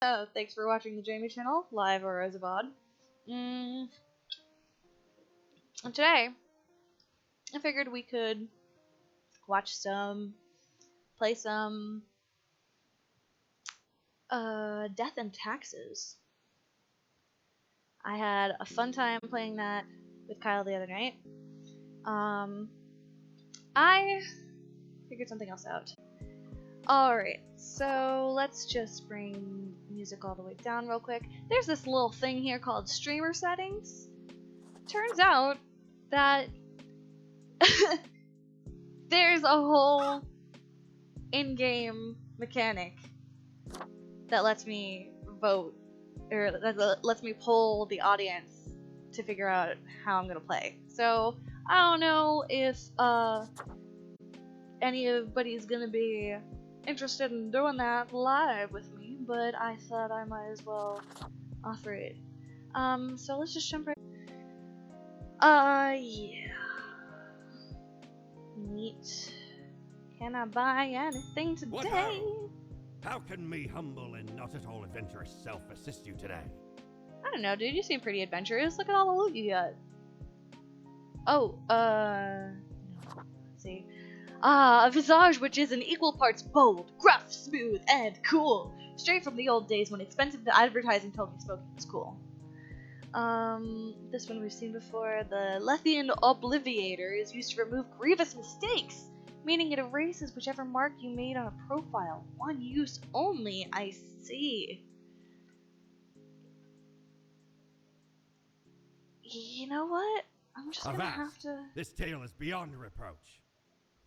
Thanks for watching the Jaime channel, live or as a VOD. And today, I figured we could watch play some, Death and Taxes. I had a fun time playing that with Kyle the other night. I figured something else out. Alright, so let's just bring music all the way down real quick. There's this little thing here called streamer settings. Turns out that there's a whole in-game mechanic that lets me vote, or that lets me poll the audience to figure out how I'm gonna play. So, I don't know if anybody's gonna be interested in doing that live with me, but I thought I might as well offer it. So let's just jump right. Yeah. Neat. Can I buy anything today? What ho! How can me humble and not at all adventurous self assist you today? I don't know, dude. You seem pretty adventurous. Look at all the loot you got. Oh, no. Let's see. A visage which is in equal parts bold, gruff, smooth, and cool. Straight from the old days when expensive advertising told me smoking was cool. This one we've seen before. The Lethian Obliviator is used to remove grievous mistakes, meaning it erases whichever mark you made on a profile. One use only, I see. You know what? I'm just gonna have to... This tale is beyond reproach.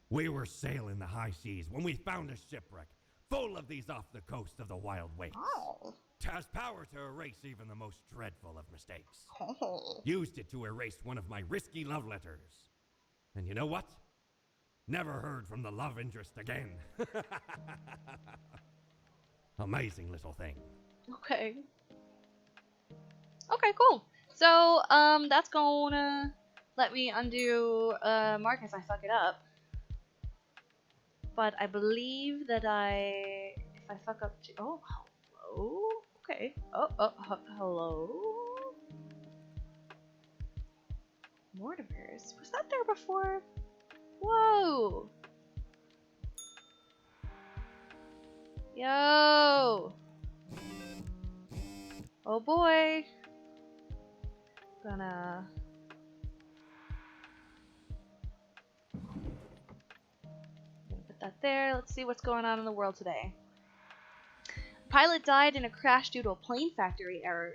We were sailing the high seas when we found a shipwreck full of these off the coast of the wild wastes. Oh. Has power to erase even the most dreadful of mistakes. Oh. Used it to erase one of my risky love letters. And you know what? Never heard from the love interest again. Amazing little thing. Okay. Okay, cool. So, that's gonna let me undo, mark if I fuck it up. But I believe that if I fuck up oh, hello? Okay. Hello? Mortimer's? Was that there before? Whoa! Yo! Oh boy! Gonna... put that there. Let's see what's going on in the world today. Pilot died in a crash due to a plane factory error.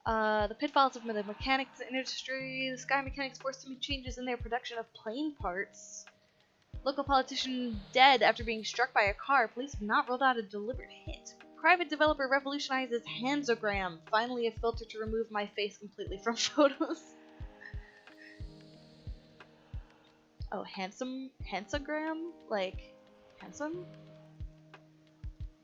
The pitfalls of the mechanics industry. The sky mechanics forced to make changes in their production of plane parts. Local politician dead after being struck by a car. Police have not ruled out a deliberate hit. Private developer revolutionizes Hansogram. Finally a filter to remove my face completely from photos. Oh, Hansogram? Like, handsome?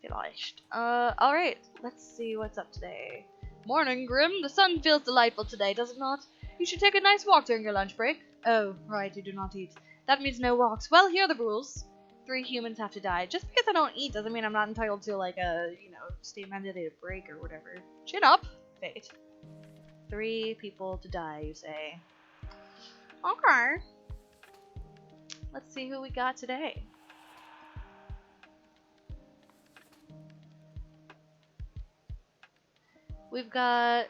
Vielleicht. Alright. Let's see what's up today. Morning, Grim. The sun feels delightful today, does it not? You should take a nice walk during your lunch break. Oh, right, you do not eat. That means no walks. Well, here are the rules. 3 humans have to die. Just because I don't eat doesn't mean I'm not entitled to, like, a, state-mandated break or whatever. Chin up, Fate. 3 people to die, you say. Okay. Let's see who we got today. We've got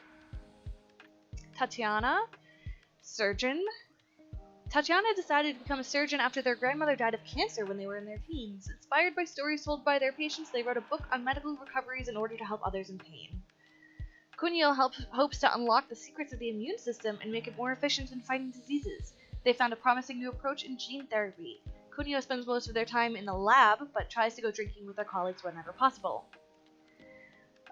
Tatiana, surgeon. Tatiana decided to become a surgeon after their grandmother died of cancer when they were in their teens. Inspired by stories told by their patients, they wrote a book on medical recoveries in order to help others in pain. Kunio hopes to unlock the secrets of the immune system and make it more efficient in fighting diseases. They found a promising new approach in gene therapy. Kunio spends most of their time in the lab, but tries to go drinking with their colleagues whenever possible.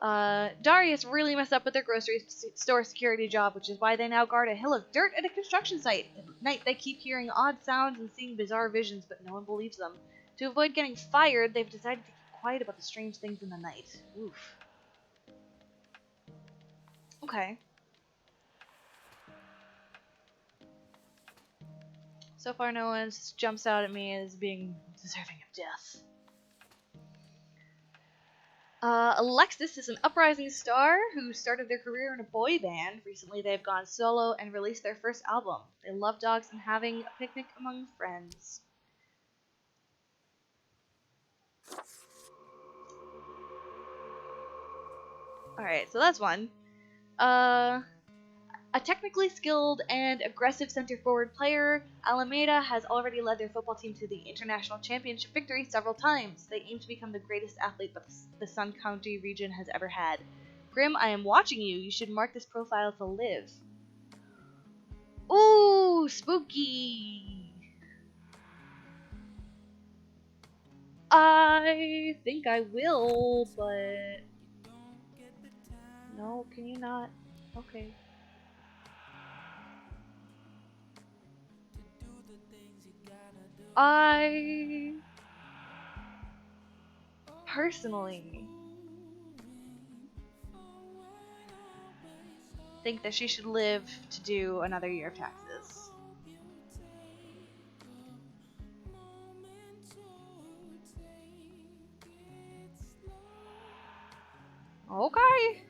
Darius really messed up with their grocery store security job, which is why they now guard a hill of dirt at a construction site. At night, they keep hearing odd sounds and seeing bizarre visions, but no one believes them. To avoid getting fired, they've decided to keep quiet about the strange things in the night. Oof. Okay. So far, no one jumps out at me as being deserving of death. Alexis is an uprising star who started their career in a boy band. Recently, they've gone solo and released their first album. They love dogs and having a picnic among friends. Alright, so that's one. A technically skilled and aggressive center forward player, Alameda has already led their football team to the international championship victory several times. They aim to become the greatest athlete that the Sun County region has ever had. Grim, I am watching you. You should mark this profile to live. Ooh, spooky! I think I will, but... No, can you not? Okay. I personally think that she should live to do another year of taxes. Okay.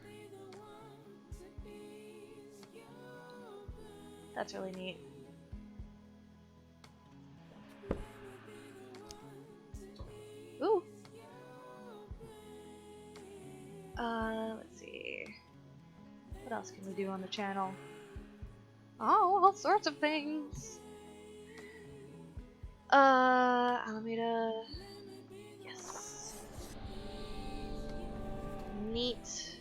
That's really neat. Ooh. Let's see. What else can we do on the channel? Oh, all sorts of things. Alameda. Yes. Neat.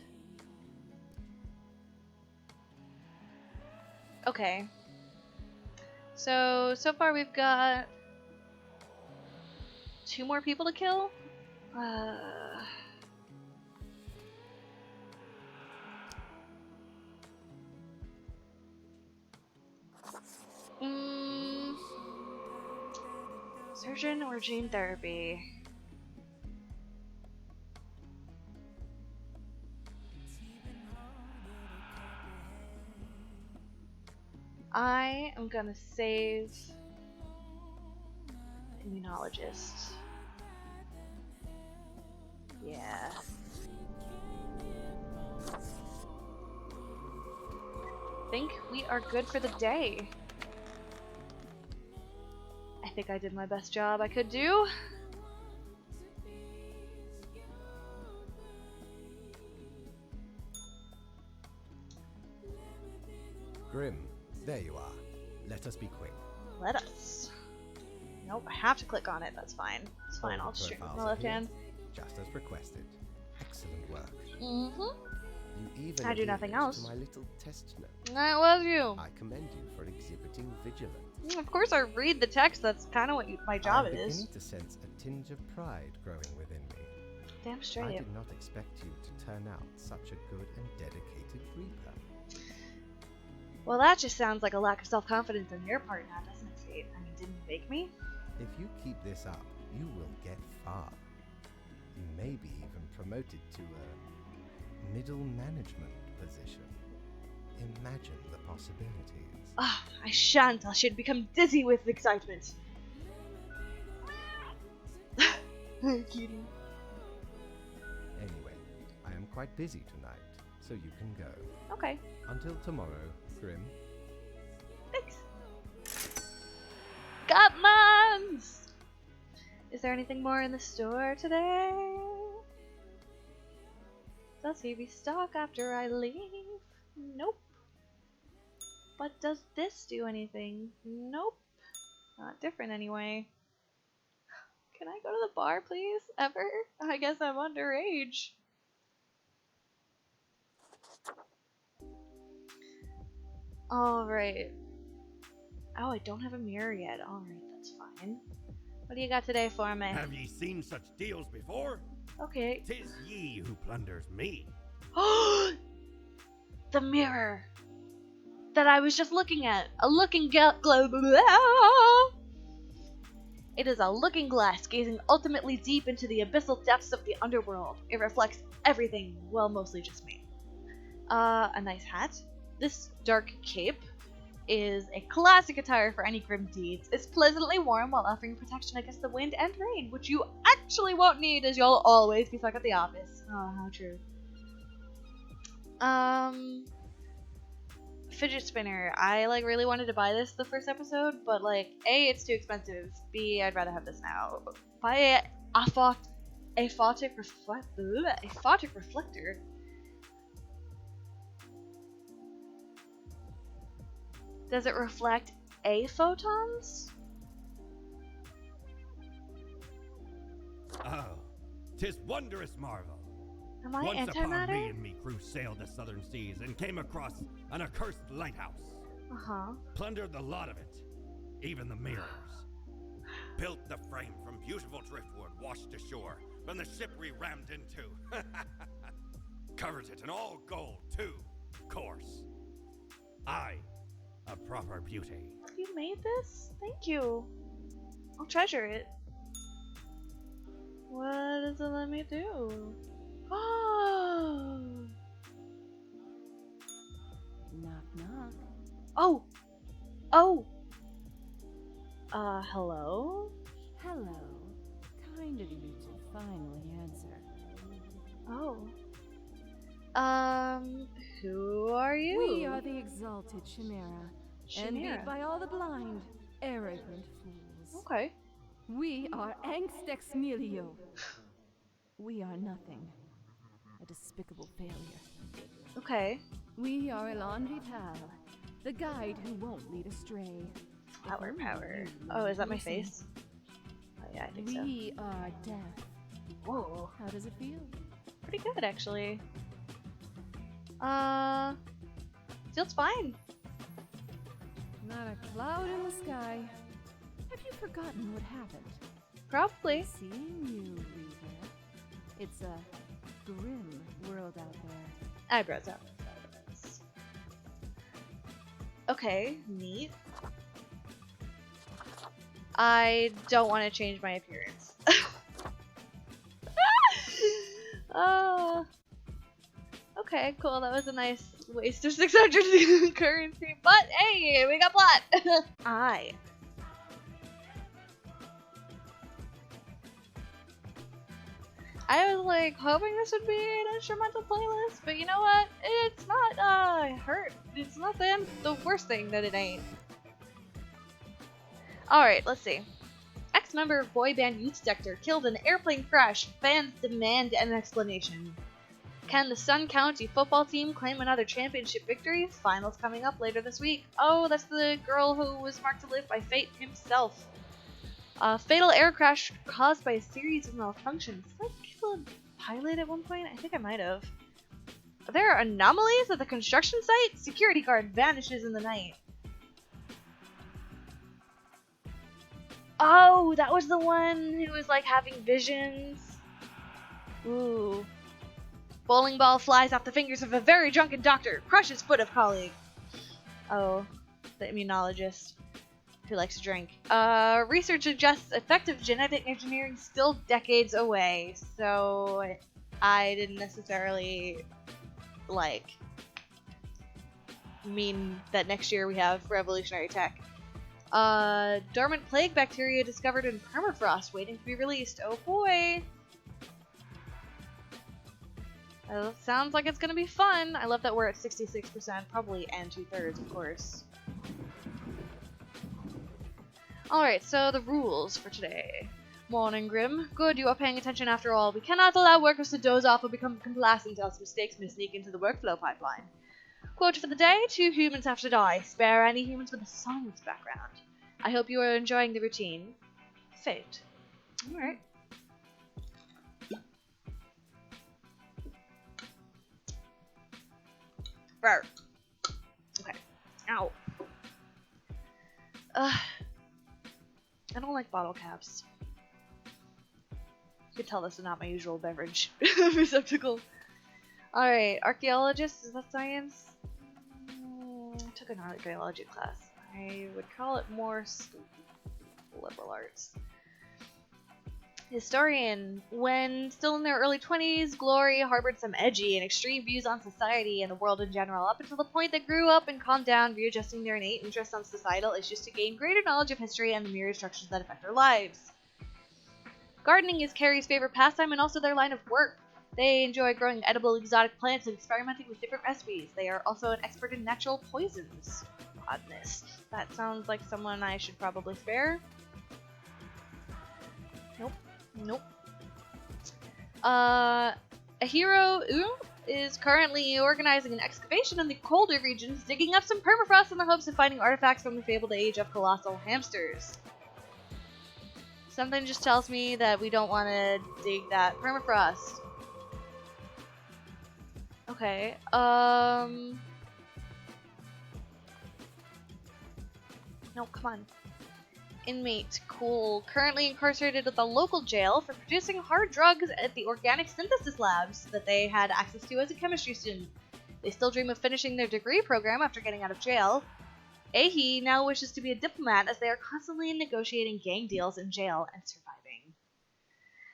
Okay. So far we've got 2 more people to kill. Surgeon or gene therapy? I am gonna save the immunologist. Yeah. I think we are good for the day. I think I did my best job I could do. Grim, there you are. Let us be quick. Let us. Nope, I have to click on it. That's fine. It's fine. I'll just shoot with my left hand. Just as requested. Excellent work. Mm-hmm. You even I do nothing adhered else. to my little test note. That was you. I commend you for exhibiting vigilance. Of course I read the text. That's kind of what my job I'm is. beginning to sense a tinge of pride growing within me. Damn I straight. did not expect you to turn out such a good and dedicated reaper. Well, that just sounds like a lack of self-confidence on your part now, doesn't it, Fate? I mean, didn't you make me? If you keep this up, you will get far. You may be even promoted to a middle management position. Imagine the possibilities. Ah, I shan't. I should become dizzy with excitement. Cutie. Anyway, I am quite busy tonight, so you can go. Okay. Until tomorrow, Grim. Thanks. Gatmans! Is there anything more in the store today? Does he restock after I leave? Nope. But does this do anything? Nope. Not different anyway. Can I go to the bar, please? Ever? I guess I'm underage. Alright. Oh, I don't have a mirror yet. Alright, that's fine. What do you got today for me? Have ye seen such deals before? Okay. 'Tis ye who plunders me. The mirror that I was just looking at. A looking globe. It is a looking glass gazing ultimately deep into the abyssal depths of the underworld. It reflects everything, well, mostly just me. A nice hat. This dark cape is a classic attire for any grim deeds. It's pleasantly warm while offering protection against the wind and rain, which you actually won't need, as you'll always be stuck at the office. Oh, how true. Fidget spinner. I like really wanted to buy this the first episode, but like A, it's too expensive. B, I'd rather have this now. Buy a photic reflector. Does it reflect A photons? Oh, 'tis wondrous marvel. Am I Once upon antimatter? me and me crew sailed the southern seas and came across an accursed lighthouse. Plundered the lot of it, even the mirrors. Built the frame from beautiful driftwood washed ashore from the ship we rammed into. Covered it in all gold, too, course. I, a proper beauty. You made this? Thank you. I'll treasure it. What does it let me do? Oh! Knock, knock. Oh! Oh! Hello? Hello. Kind of you to finally answer. Oh. Who are you? We are the exalted Chimera. Envied Chimera. by all the blind, arrogant fools. Okay. We are Angst Ex Nihilo. We are nothing. A despicable failure. Okay. We are Elan Vital, the guide who won't lead astray. Flower If only power. you Oh, is that my listen. face? Oh yeah, I think so. We are death. Whoa. How does it feel? Pretty good, actually. Feels fine. Not a cloud in the sky. Have you forgotten what happened? Probably. Seeing you, Reaver. It's a grim world out there. Eyebrows up. Okay, neat. I don't want to change my appearance. Okay, cool. That was a nice waste of 600 currency, but hey, we got plot. I was like hoping this would be an instrumental playlist, but you know what? It's not it's not the worst thing that it ain't. Alright, let's see. Ex-member of boy band Youth Sector killed in airplane crash. Fans demand an explanation. Can the Sun County football team claim another championship victory? Finals coming up later this week. Oh, that's the girl who was marked to live by fate himself. Fatal air crash caused by a series of malfunctions. Did I kill a pilot at one point? I think I might have. Are there anomalies at the construction site? Security guard vanishes in the night. Oh, that was the one who was like having visions. Ooh. Bowling ball flies off the fingers of a very drunken doctor. Crushes foot of colleague. Oh, the immunologist who likes to drink. Research suggests effective genetic engineering still decades away. So I didn't necessarily like mean that next year we have revolutionary tech. Dormant plague bacteria discovered in permafrost waiting to be released. Oh boy. Sounds like it's gonna be fun. I love that we're at 66%, probably, and 2/3, of course. Alright, so the rules for today. Morning, Grim. Good, you are paying attention after all. We cannot allow workers to doze off or become complacent, else mistakes may sneak into the workflow pipeline. Quote for the day, 2 humans have to die. Spare any humans with a science background. I hope you are enjoying the routine. Fate. Alright. Rawr. Okay. Ow. I don't like bottle caps. You can tell this is not my usual beverage receptacle. Alright, archaeologist, is that science? I took an archaeology class. I would call it more liberal arts. Historian. When still in their early 20s, Glory harbored some edgy and extreme views on society and the world in general, up until the point they grew up and calmed down, readjusting their innate interest on societal issues to gain greater knowledge of history and the myriad structures that affect their lives. Gardening is Carrie's favorite pastime and also their line of work. They enjoy growing edible exotic plants and experimenting with different recipes. They are also an expert in natural poisons. Oddness. That sounds like someone I should probably spare. Nope. Nope. A hero, is currently organizing an excavation in the colder regions, digging up some permafrost in the hopes of finding artifacts from the fabled age of colossal hamsters. Something just tells me that we don't want to dig that permafrost. Okay, no, come on. Inmate, cool. Currently incarcerated at the local jail for producing hard drugs at the organic synthesis labs that they had access to as a chemistry student. They still dream of finishing their degree program after getting out of jail. Ahi now wishes to be a diplomat as they are constantly negotiating gang deals in jail and surviving.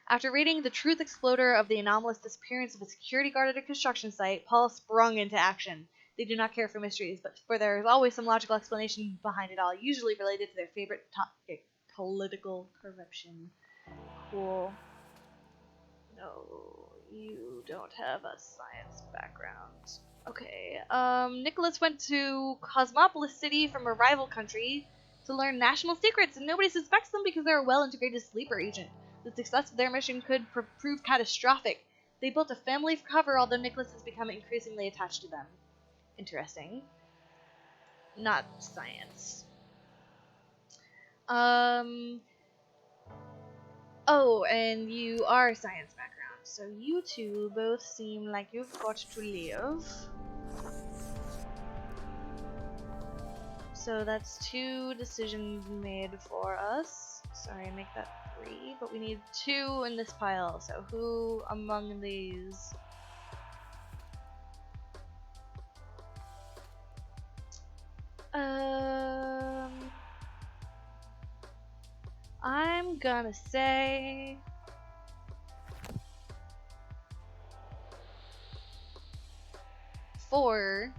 After reading The Truth Exploder of the anomalous disappearance of a security guard at a construction site, Paul sprung into action. They do not care for mysteries, but for there is always some logical explanation behind it all, usually related to their favorite topic, political corruption. Cool. No, you don't have a science background. Okay, Nicholas went to Cosmopolis City from a rival country to learn national secrets, and nobody suspects them because they're a well-integrated sleeper agent. The success of their mission could prove catastrophic. They built a family for cover, although Nicholas has become increasingly attached to them. Interesting. Not science. Oh, and you are science background, so you two both seem like you've got to live. So that's 2 decisions made for us. Sorry, make that 3, but we need 2 in this pile, so who among these? I'm gonna say for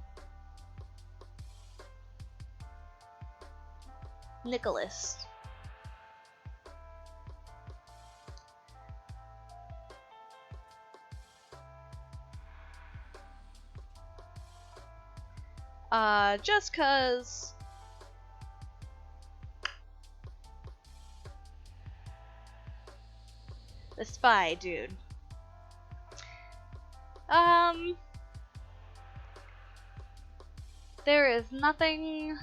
Nicholas. Just 'cause the spy dude. There is nothing.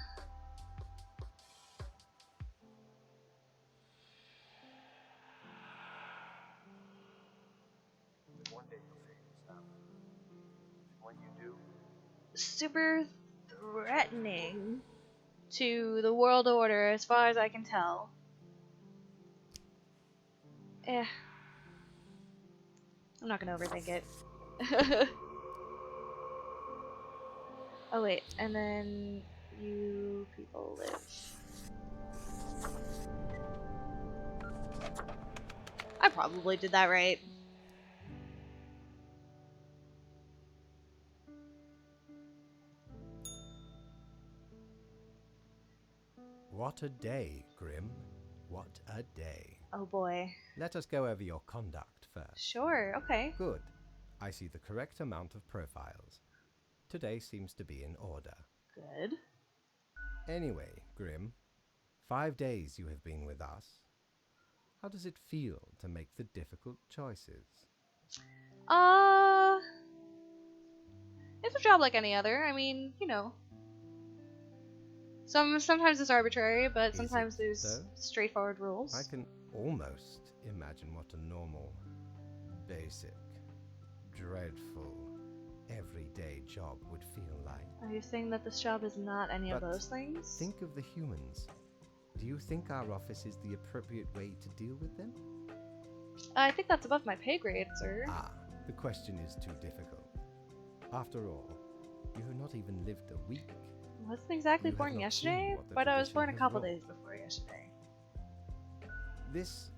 One day you'll figure this out. When you do, Super threatening to the world order, as far as I can tell. I'm not gonna overthink it. Oh wait, and then you people live. I probably did that right. What a day, Grim. What a day. Oh boy. Let us go over your conduct first. Sure, okay. Good. I see the correct amount of profiles. Today seems to be in order. Good. Anyway, Grim, 5 days you have been with us. How does it feel to make the difficult choices? It's a job like any other. I mean, you know. Sometimes it's arbitrary, but sometimes there's so? straightforward rules. I can almost imagine what a normal, basic, dreadful, everyday job would feel like. Are you saying that this job is not any of those things? Think of the humans. Do you think our office is the appropriate way to deal with them? I think that's above my pay grade, sir. Ah, the question is too difficult. After all, you have not even lived a week. I wasn't exactly You have born not yesterday, seen what the but I was tradition born a has couple wrought. days before yesterday. This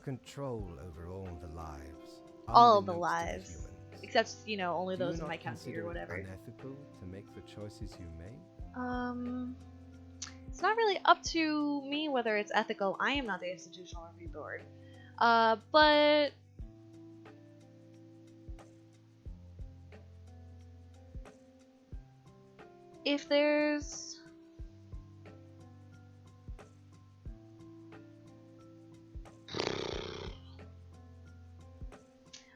control over all the lives. All the unbeknownst to lives. humans. Except, you know, only Do you those in not my county consider or it whatever. unethical to make the choices you make? It's not really up to me whether it's ethical. I am not the institutional review board. But if there's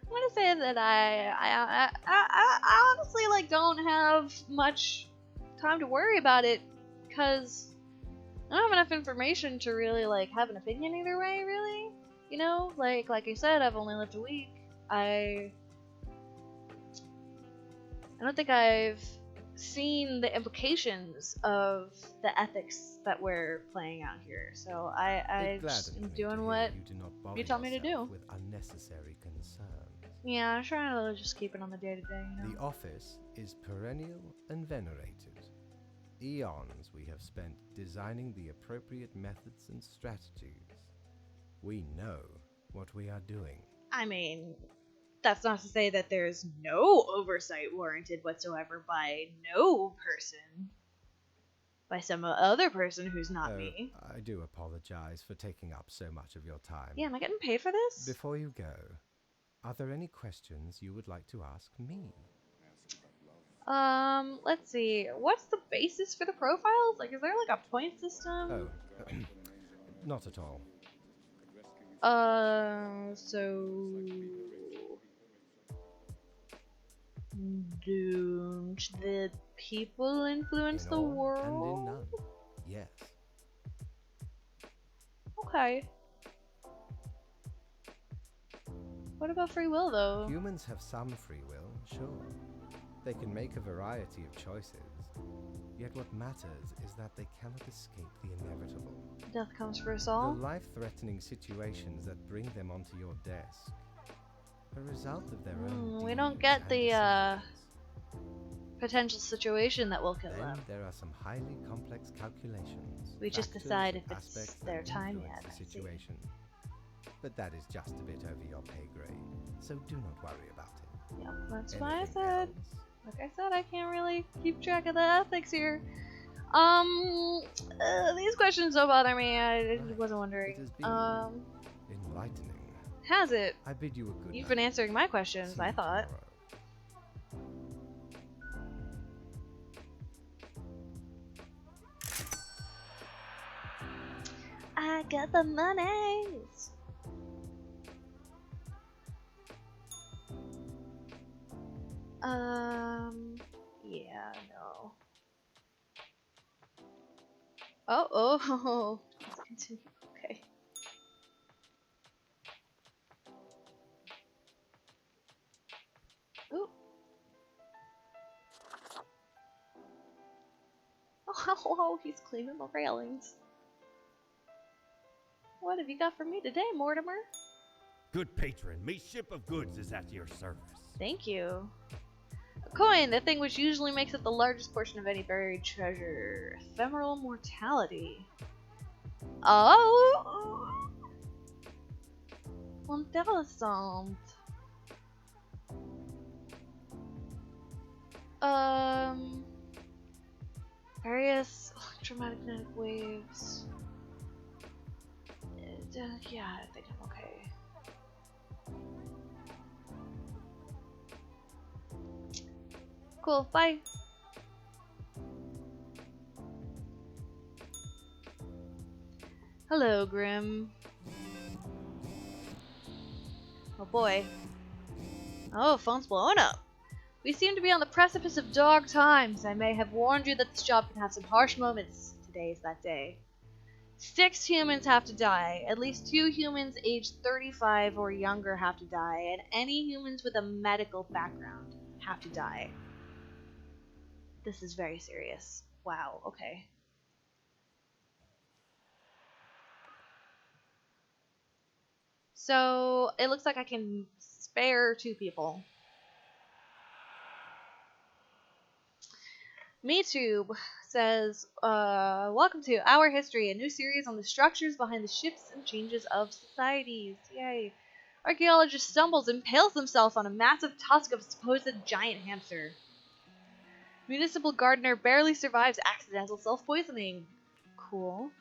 I'm gonna say that I honestly like don't have much time to worry about it because I don't have enough information to really like have an opinion either way. Really, you know, like I said, I've only lived a week. I don't think I've seen the implications of the ethics that we're playing out here. So I just am doing what you tell me to do. With unnecessary concerns. Yeah, I'm trying to just keep it on the day-to-day, you know? The office is perennial and venerated. Eons we have spent designing the appropriate methods and strategies. We know what we are doing. I mean, that's not to say that there's no oversight warranted whatsoever by no person. By some other person who's not me. I do apologize for taking up so much of your time. Yeah, am I getting paid for this? Before you go, are there any questions you would like to ask me? Let's see. What's the basis for the profiles? Like, is there like a point system? Oh, not at all. So... Don't the people influence the world? And in none. Yes. Okay. What about free will, though? Humans have some free will, sure. They can make a variety of choices. Yet what matters is that they cannot escape the inevitable. Death comes for us all. The life-threatening situations that bring them onto your desk. A result of their own. We don't get the potential situation that will kill then them. There are some highly complex calculations. We just decide if it's their time yet. The situation. But that is just a bit over your pay grade, so do not worry about it. Yep, that's why I Anything said. else? Like I said, I can't really keep track of the ethics here. These questions don't bother me. I wasn't wondering. It has been enlightening. Has it? I bid you a good You've night. been answering my questions, See I you thought. tomorrow. I got the monies. Yeah, no. Oh. Let's continue. Okay. Ooh. Oh, he's cleaning the railings. What have you got for me today, Mortimer? Good patron, me ship of goods is at your service. Thank you. A coin, the thing which usually makes up the largest portion of any buried treasure. Ephemeral mortality. Oh! Intéressant. Various electromagnetic waves. Yeah, I think I'm okay. Cool, bye. Hello, Grim. Oh boy. Oh, phone's blowing up. We seem to be on the precipice of dark times. I may have warned you that this job can have some harsh moments. Today is that day. 6 humans have to die. At least 2 humans aged 35 or younger have to die. And any humans with a medical background have to die. This is very serious. Wow, okay. So, it looks like I can spare 2 people. MeTube says, welcome to Our History, a new series on the structures behind the shifts and changes of societies. Yay. Archaeologist stumbles and impales himself on a massive tusk of supposed giant hamster. Municipal gardener barely survives accidental self-poisoning. Cool.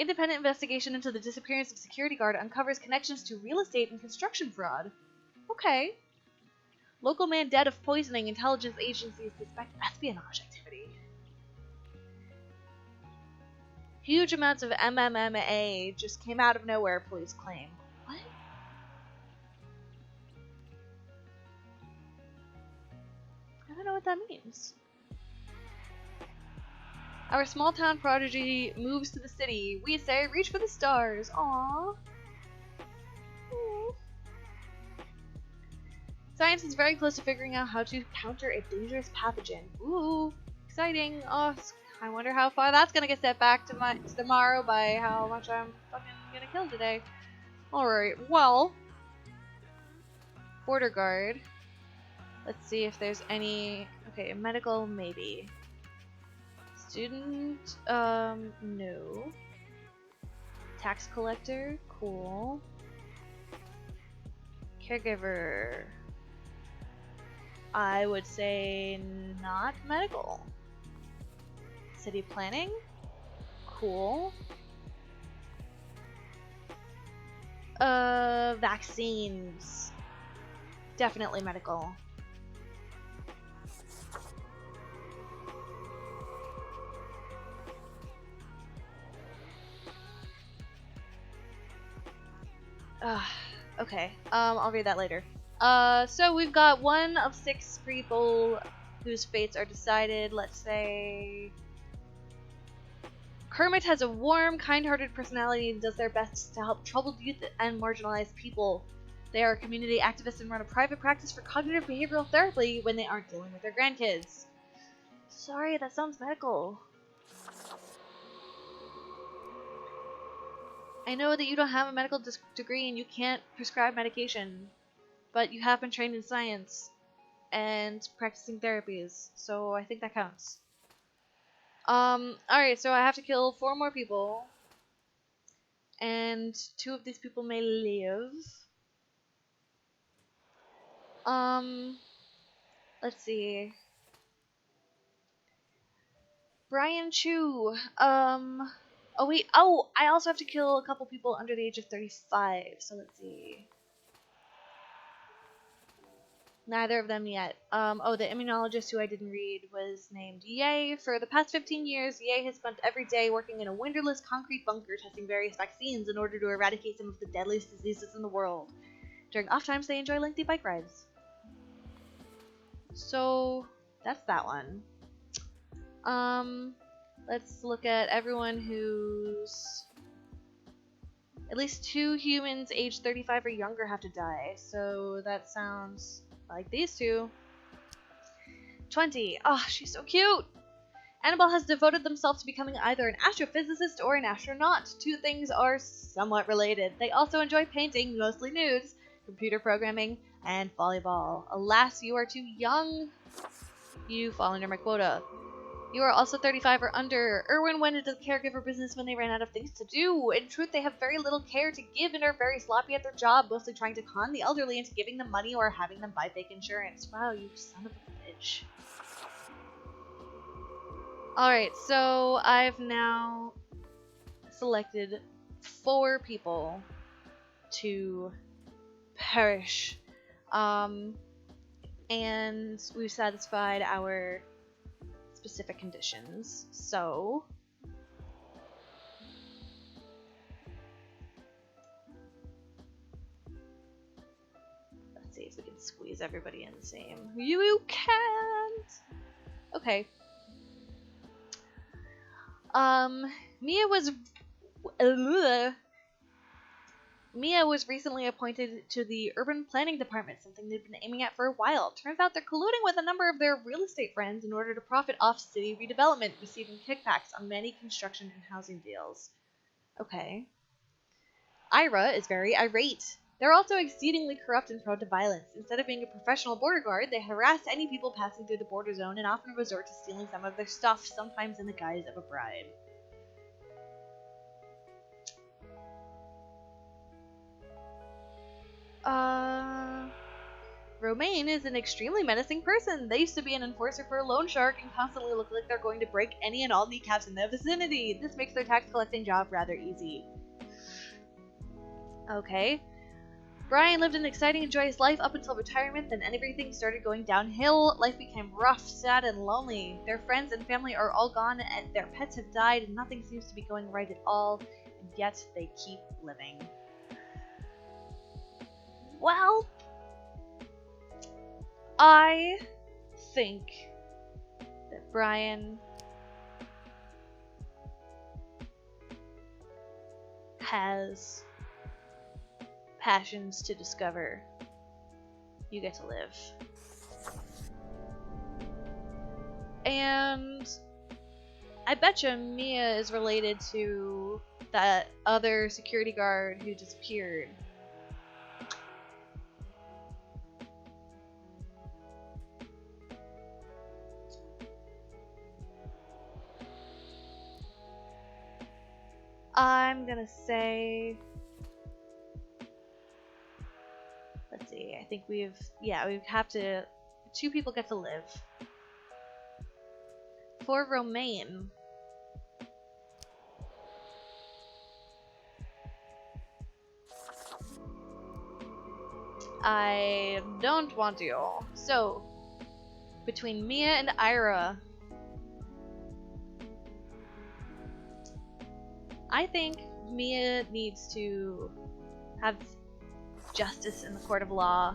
Independent investigation into the disappearance of security guard uncovers connections to real estate and construction fraud. Okay. Local man dead of poisoning. Intelligence agencies suspect espionage activity. Huge amounts of MMMA just came out of nowhere, police claim. What? I don't know what that means. Our small town prodigy moves to the city. We say, reach for the stars. Aww. Aww. Science is very close to figuring out how to counter a dangerous pathogen. Ooh, exciting. Oh, I wonder how far that's gonna get set back to tomorrow by how much I'm fucking gonna kill today. Alright, well. Border guard. Let's see if there's any... Okay, medical, maybe. Student, no. Tax collector, cool. Caregiver, I would say not medical. City planning, cool. Vaccines, definitely medical. Okay. I'll read that later. So we've got 1 of 6 people whose fates are decided. Let's say Kermit has a warm, kind-hearted personality and does their best to help troubled youth and marginalized people. They are community activists and run a private practice for cognitive behavioral therapy when they aren't dealing with their grandkids. Sorry, that sounds medical. I know that you don't have a medical degree and you can't prescribe medication, but you have been trained in science and practicing therapies, so I think that counts. Alright, so I have to kill 4 more people, and 2 of these people may live. Let's see. Brian Chu, oh wait, oh, I also have to kill a couple people under the age of 35, so let's see. Neither of them yet. Oh, the immunologist who I didn't read was named Ye. For the past 15 years, Ye has spent every day working in a windowless concrete bunker testing various vaccines in order to eradicate some of the deadliest diseases in the world. During off times, they enjoy lengthy bike rides. So, that's that one. Let's look at everyone who's... At least 2 humans aged 35 or younger have to die, so that sounds like these 2. 20. Oh, she's so cute! Annabelle has devoted themselves to becoming either an astrophysicist or an astronaut. 2 things are somewhat related. They also enjoy painting, mostly nudes, computer programming, and volleyball. Alas, you are too young. You fall under my quota. You are also 35 or under. Erwin went into the caregiver business when they ran out of things to do. In truth, they have very little care to give and are very sloppy at their job, mostly trying to con the elderly into giving them money or having them buy fake insurance. Wow, you son of a bitch. Alright, so I've now selected 4 people to perish. And we've satisfied our specific conditions. So let's see if we can squeeze everybody in the same. You can't. Okay. Mia was recently appointed to the urban planning department, something they've been aiming at for a while. Turns out they're colluding with a number of their real estate friends in order to profit off city redevelopment, receiving kickbacks on many construction and housing deals. Okay. Ira is very irate. They're also exceedingly corrupt and prone to violence. Instead of being a professional border guard, they harass any people passing through the border zone and often resort to stealing some of their stuff, sometimes in the guise of a bribe. Romaine is an extremely menacing person. They used to be an enforcer for a loan shark and constantly look like they're going to break any and all kneecaps in their vicinity. This makes their tax collecting job rather easy. Okay. Brian lived an exciting and joyous life up until retirement, then everything started going downhill. Life became rough, sad, and lonely. Their friends and family are all gone, and their pets have died, and nothing seems to be going right at all, and yet they keep living. Well, I think that Brian has passions to discover. You get to live. And I betcha Mia is related to that other security guard who disappeared. I'm gonna say, let's see, I think we have to, 2 people get to live. For Romaine, I don't want to. So, between Mia and Ira, I think Mia needs to have justice in the court of law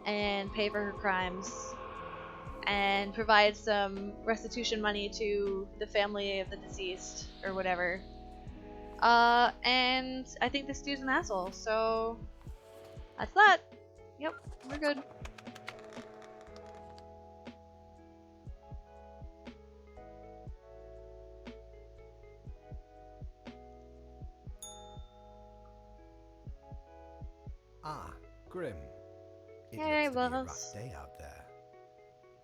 and pay for her crimes and provide some restitution money to the family of the deceased or whatever. And I think this dude's an asshole, so that's that. Yep, we're good. Ah, Grim. It Hey, looks to be a boss. rough day out there.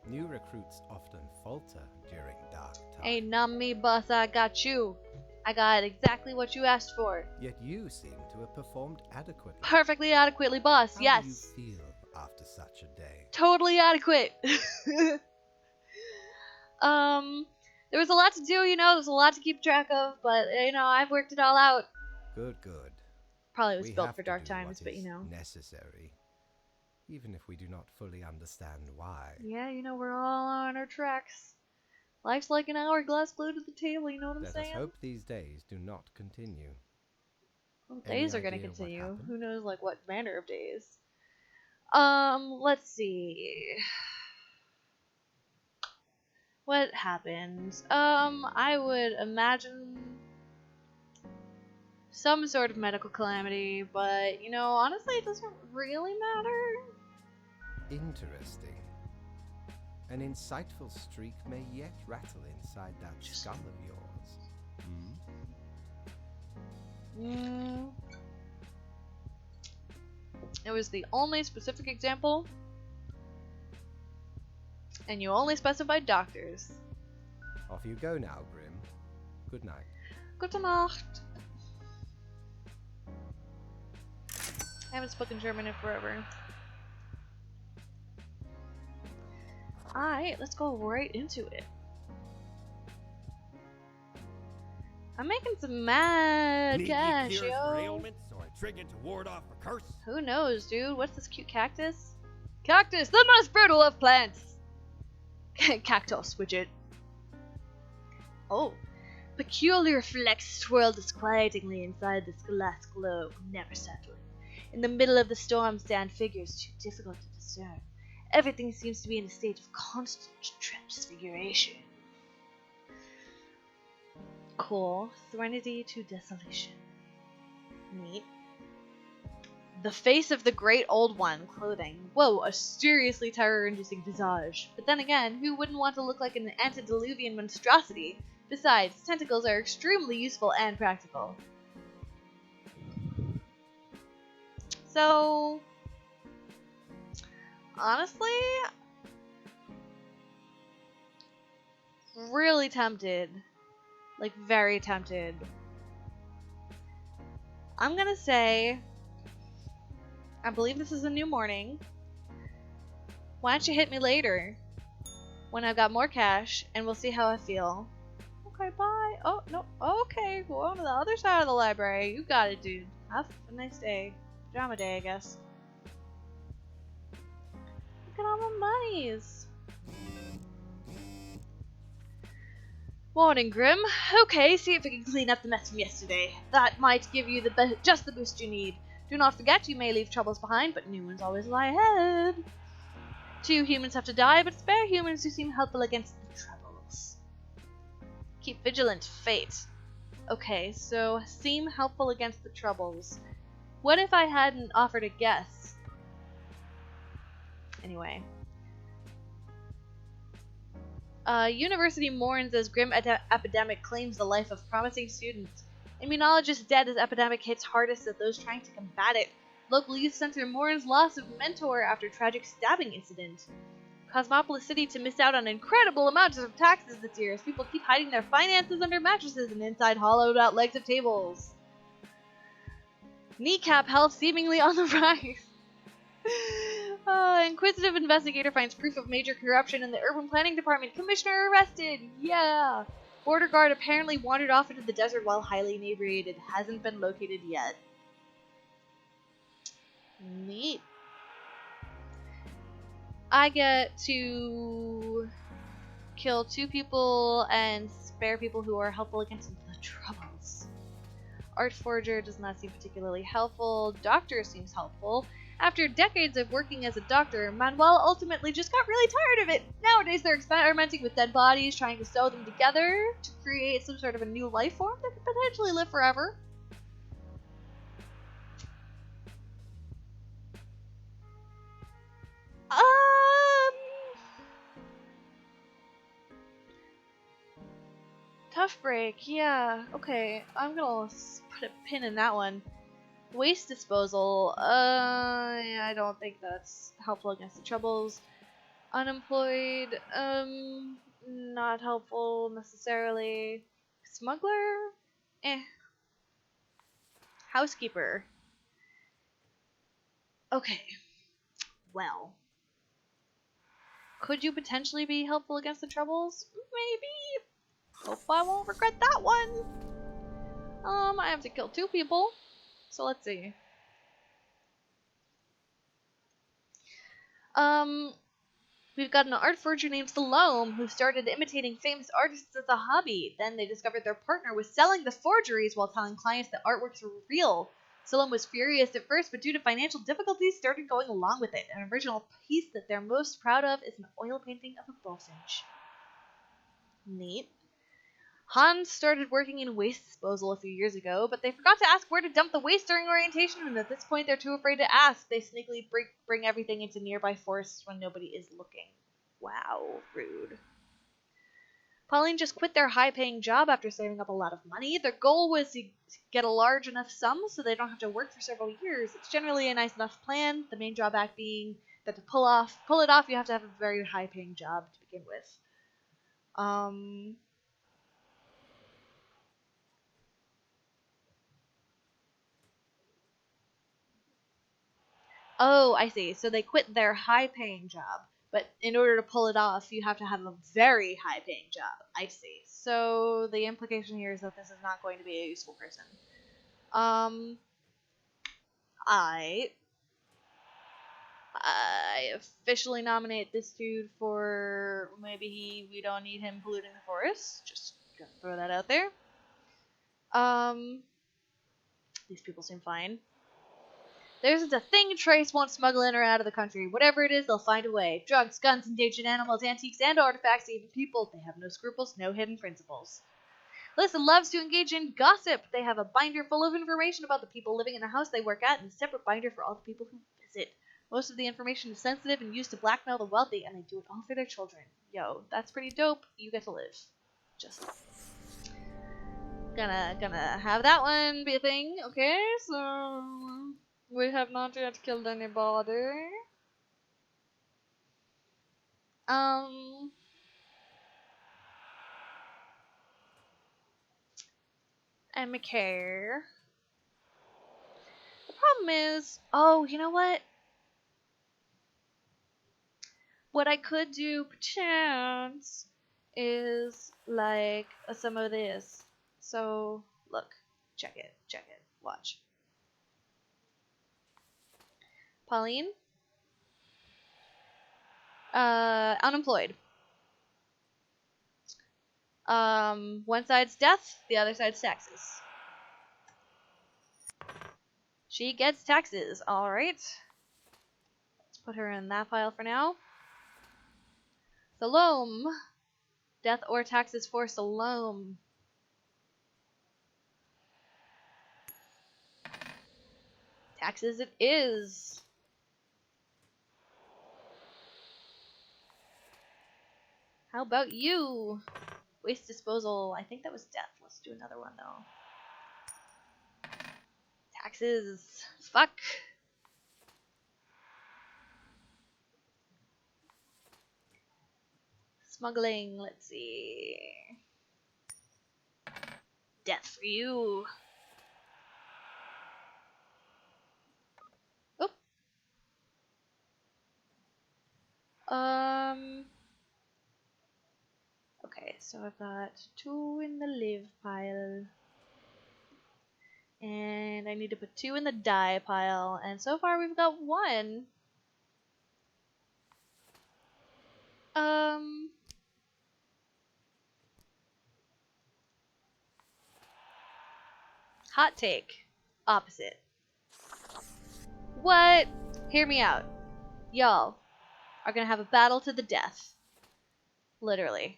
New recruits often falter during dark times. Hey, not me, boss. I got you. I got exactly what you asked for. Yet you seem to have performed adequately. Perfectly adequately, boss. How Yes. do you feel after such a day? Totally adequate. There was a lot to do, there's a lot to keep track of, but, I've worked it all out. Good, good. Probably was We built have for to dark do times, what but, is necessary, even if we do not fully understand why. Yeah, we're all on our tracks. Life's like an hourglass glued to the table, you know what I'm Let saying? us hope these days do not continue. Well, Any days are gonna idea what continue. happened? Who knows, what manner of days? Let's see. What happened? I would imagine some sort of medical calamity, but, honestly, it doesn't really matter. Interesting. An insightful streak may yet rattle inside that skull of yours. It was the only specific example, and you only specified doctors. Off you go now, Grim. Good night. Gute Nacht. I haven't spoken German in forever. Alright, let's go right into it. I'm making some mad Need cash, ye cures for yo. ailments or a trinket to ward off a curse? Who knows, dude? What's this cute cactus? Cactus, the most brutal of plants! Cactus, widget. Oh. Peculiar flecks swirl disquietingly inside this glass globe, never settling. In the middle of the storm stand figures too difficult to discern. Everything seems to be in a state of constant transfiguration. Cool. Serenity to desolation. Neat. The face of the great old one, clothing. Whoa, a seriously terror-inducing visage. But then again, who wouldn't want to look like an antediluvian monstrosity? Besides, tentacles are extremely useful and practical. So, honestly, really tempted. Like, very tempted. I'm gonna say I believe this is a new morning. Why don't you hit me later? When I've got more cash, and we'll see how I feel. Okay, bye. Oh, no. Okay, go on to the other side of the library. You got it, dude. Have a nice day. Pajama day, I guess. Look at all the monies. Morning, Grim. Okay, see if we can clean up the mess from yesterday. That might give you just the boost you need. Do not forget, you may leave troubles behind, but new ones always lie ahead. 2 humans have to die, but spare humans who seem helpful against the troubles. Keep vigilant, fate. Okay, so seem helpful against the troubles. What if I hadn't offered a guess? Anyway. University mourns as grim epidemic claims the life of promising students. Immunologist dead as epidemic hits hardest at those trying to combat it. Local youth center mourns loss of mentor after tragic stabbing incident. Cosmopolis City to miss out on incredible amounts of taxes this year as people keep hiding their finances under mattresses and inside hollowed out legs of tables. Kneecap health seemingly on the rise. Inquisitive investigator finds proof of major corruption in the urban planning department. Commissioner arrested! Yeah! Border guard apparently wandered off into the desert while highly inebriated. Hasn't been located yet. Neat. I get to kill 2 people and spare people who are helpful against the troubles. Art forger does not seem particularly helpful. Doctor seems helpful. After decades of working as a doctor, Manuel ultimately just got really tired of it. Nowadays they're experimenting with dead bodies, trying to sew them together to create some sort of a new life form that could potentially live forever. Tough break, yeah. Okay, I'm gonna put a pin in that one. Waste disposal. Yeah, I don't think that's helpful against the troubles. Unemployed. Not helpful necessarily. Smuggler. Housekeeper. Okay. Well. Could you potentially be helpful against the troubles? Maybe. Hope I won't regret that one. I have to kill 2 people. So let's see. We've got an art forger named Salome who started imitating famous artists as a hobby. Then they discovered their partner was selling the forgeries while telling clients that artworks were real. Salome was furious at first, but due to financial difficulties, started going along with it. An original piece that they're most proud of is an oil painting of a bullfinch. Neat. Hans started working in waste disposal a few years ago, but they forgot to ask where to dump the waste during orientation, and at this point they're too afraid to ask. They sneakily bring everything into nearby forests when nobody is looking. Wow, rude. Pauline just quit their high-paying job after saving up a lot of money. Their goal was to get a large enough sum so they don't have to work for several years. It's generally a nice enough plan, the main drawback being that to pull it off, you have to have a very high-paying job to begin with. Oh, I see. So they quit their high-paying job, but in order to pull it off, you have to have a very high-paying job. I see. So the implication here is that this is not going to be a useful person. I officially nominate this dude for we don't need him polluting the forest. Just gonna throw that out there. These people seem fine. There isn't a thing Trace won't smuggle in or out of the country. Whatever it is, they'll find a way. Drugs, guns, endangered animals, antiques, and artifacts, even people. They have no scruples, no hidden principles. Lissa loves to engage in gossip. They have a binder full of information about the people living in the house they work at, and a separate binder for all the people who visit. Most of the information is sensitive and used to blackmail the wealthy, and they do it all for their children. Yo, that's pretty dope. You get to live. Just gonna have that one be a thing. Okay, so we have not yet killed anybody. And McCare. problem is, oh, you know what? What I could do, perchance, is like some of this. So, look, check it, watch. Pauline? Unemployed. One side's death, the other side's taxes. She gets taxes, alright. Let's put her in that file for now. Salome. Death or taxes for Salome. Taxes it is. How about you? Waste disposal. I think that was death. Let's do another one though. Taxes. Fuck. Smuggling. Let's see. Death for you. Oh. Okay, so I've got 2 in the live pile. And I need to put 2 in the die pile. And so far we've got 1. Hot take. Opposite. What? Hear me out. Y'all are gonna have a battle to the death. Literally.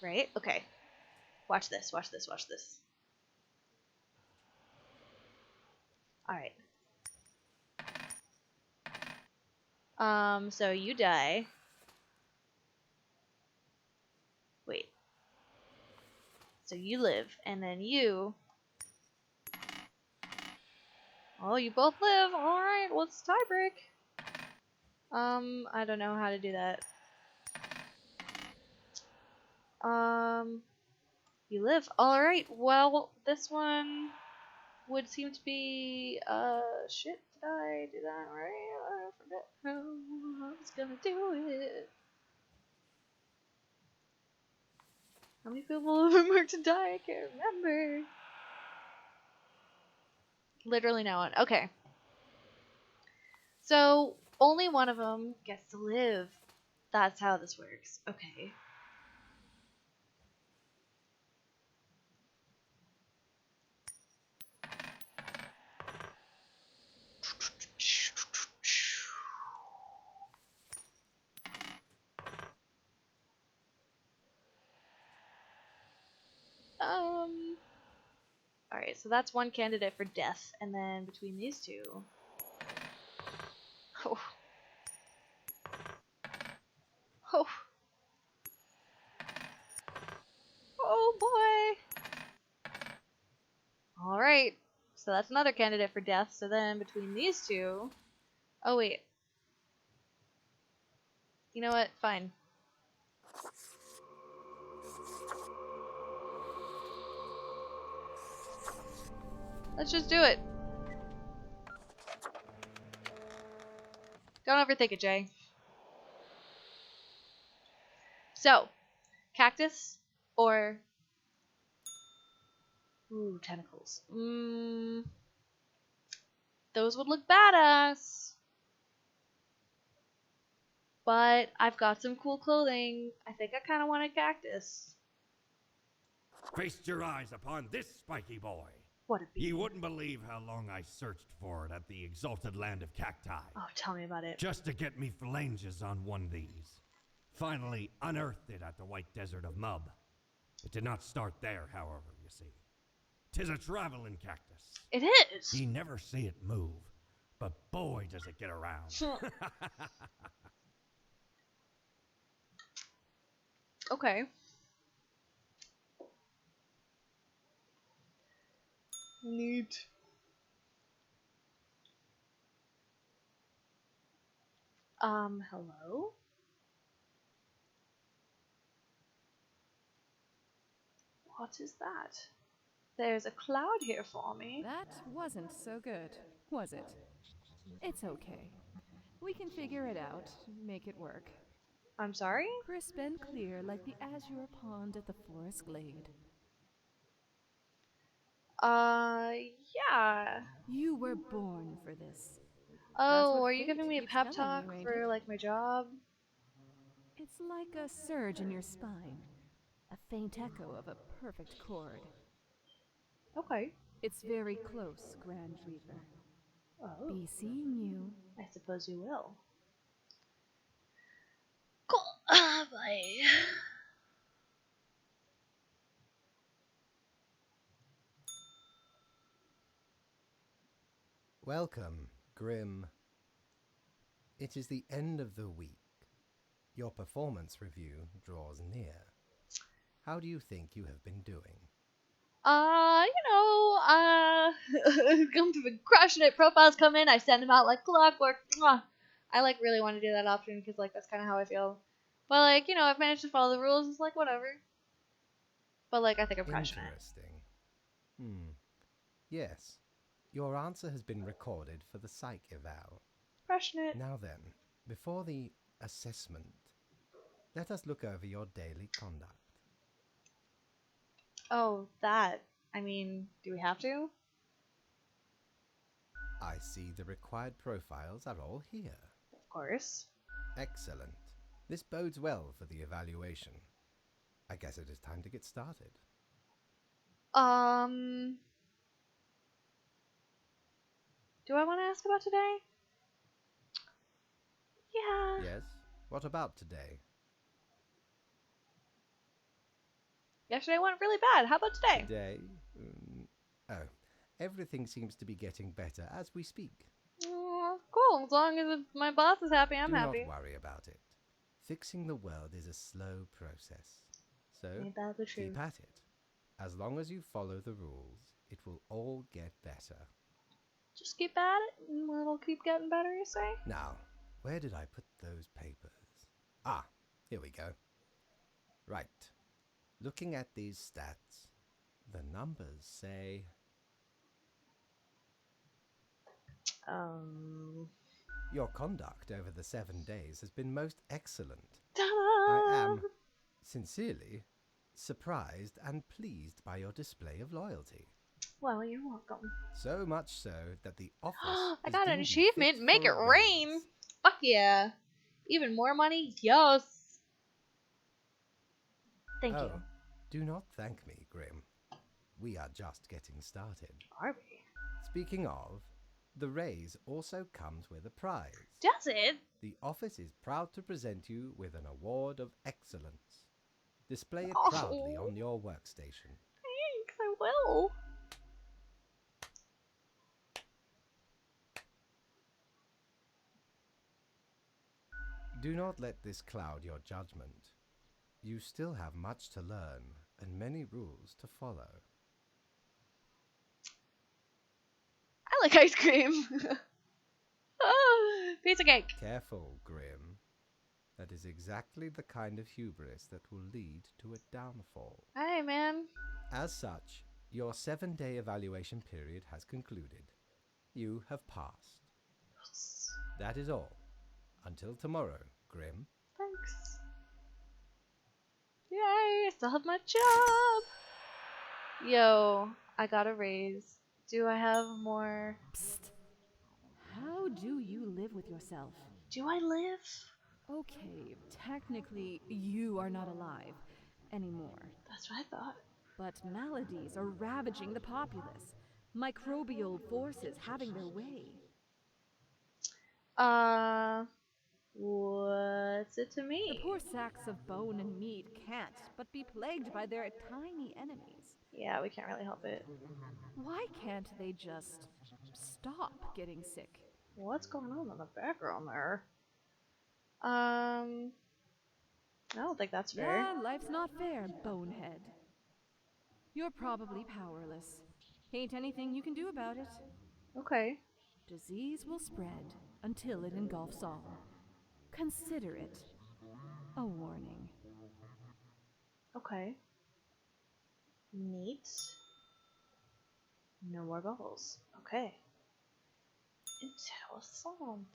Right? Okay. Watch this, watch this, watch this. Alright. So you die. Wait. So you live, and then you... Oh, you both live. Alright, let's tie break. I don't know how to do that. You live. Alright, well, this one would seem to be, shit, did I do that right? I forget how I was gonna do it. How many people have been marked to die? I can't remember. Literally no one. Okay. So, only one of them gets to live. That's how this works. Okay. Alright, so that's one candidate for death, and then between these two... Oh. Oh. Oh boy! Alright, so that's another candidate for death, so then between these two... Oh wait. You know what? Fine. Let's just do it. Don't overthink it, Jay. So, cactus or... Ooh, tentacles. Those would look badass. But I've got some cool clothing. I think I kind of want a cactus. Feast your eyes upon this spiky boy. What a beast. You wouldn't believe how long I searched for it at the exalted land of cacti. Oh, tell me about it. Just to get me phalanges on one of these. Finally unearthed it at the white desert of Mub. It did not start there, however, you see. 'Tis a traveling cactus. It is. You never see it move, but boy does it get around. Okay. Neat. Hello? What is that? There's a cloud here for me. That wasn't so good, was it? It's okay. We can figure it out, make it work. I'm sorry? Crisp and clear like the azure pond at the forest glade. Yeah. You were born for this. That's Oh, what are you fate giving me a keeps pep telling talk you, ain't for, it? like, my job? It's like a surge in your spine. A faint echo of a perfect chord. Okay. It's very close, Grand Reaper. Oh, Be seeing you. I suppose you will. Cool. Bye. Welcome, Grim. It is the end of the week. Your performance review draws near. How do you think you have been doing? Crushing it. Profiles come in, I send them out like clockwork. Mwah. I, like, really want to do that often because, like, that's kind of how I feel. But, like, I've managed to follow the rules. It's like, whatever. But, like, I think I'm crushing it. Interesting. Yes. Your answer has been recorded for the psych eval. Crushing it. Now then, before the assessment, let us look over your daily conduct. Oh, that. I mean, do we have to? I see the required profiles are all here. Of course. Excellent. This bodes well for the evaluation. I guess it is time to get started. Do I want to ask about today? Yeah. Yes? What about today? Yesterday went really bad. How about today? Today? Oh, everything seems to be getting better as we speak. Cool. As long as my boss is happy, I'm Do happy. not worry about it. Fixing the world is a slow process. So, Ain't that the truth? keep at it. As long as you follow the rules, it will all get better. Just keep at it, and it'll keep getting better, you say? Now, where did I put those papers? Ah, here we go. Right. Looking at these stats, the numbers say... Your conduct over the 7 days has been most excellent. Ta-da! I am, sincerely, surprised and pleased by your display of loyalty. Well, you're welcome. So much so that the office I has got an deemed you achievement. fit Make for it a rain. raise. Fuck yeah. Even more money? Yes. Thank you. Oh, do not thank me, Grim. We are just getting started. Are we? Speaking of, the raise also comes with a prize. Does it? The office is proud to present you with an award of excellence. Display it Oh. proudly on your workstation. Thanks, I will. Do not let this cloud your judgment. You still have much to learn and many rules to follow. I like ice cream. Piece of cake. Careful, Grim. That is exactly the kind of hubris that will lead to a downfall. Hey, man. As such, your 7-day evaluation period has concluded. You have passed. That is all. Until tomorrow, Grim. Thanks. Yay, still have my job. Yo, I got a raise. Do I have more? Psst. How do you live with yourself? Do I live? Okay, technically, you are not alive anymore. That's what I thought. But maladies are ravaging the populace. Microbial forces having their way. What's it to me? The poor sacks of bone and meat can't but be plagued by their tiny enemies. Yeah, we can't really help it. Why can't they just stop getting sick? What's going on in the background there? I don't think that's fair. Yeah, life's not fair, bonehead. You're probably powerless. Ain't anything you can do about it. Okay. Disease will spread until it engulfs all. Consider it a warning. Okay. Neat. No more bubbles. Okay. Interessant.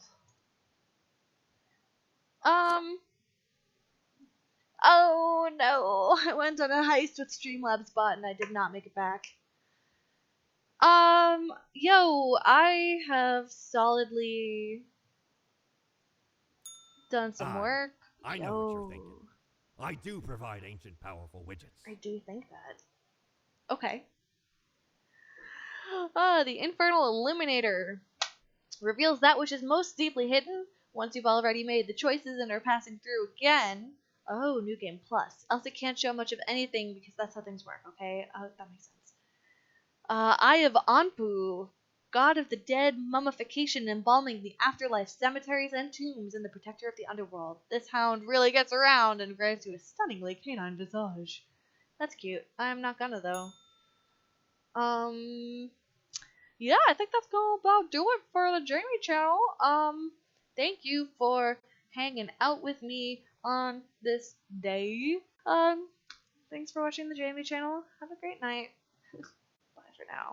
Oh no! I went on a heist with Streamlabs bot and I did not make it back. Yo, I have solidly done some work. I know what you're thinking. I do provide ancient powerful widgets. I do think that. Okay. The Infernal Illuminator reveals that which is most deeply hidden once you've already made the choices and are passing through again. Oh, New Game Plus. Else it can't show much of anything because that's how things work, okay? That makes sense. Eye of Anpu, god of the dead, mummification, embalming the afterlife, cemeteries, and tombs, and the protector of the underworld. This hound really gets around and grants you a stunningly canine visage. That's cute. I'm not gonna, though. Yeah, I think that's gonna about do it for the Jaime channel. Thank you for hanging out with me on this day. Thanks for watching the Jaime channel. Have a great night. Bye for now.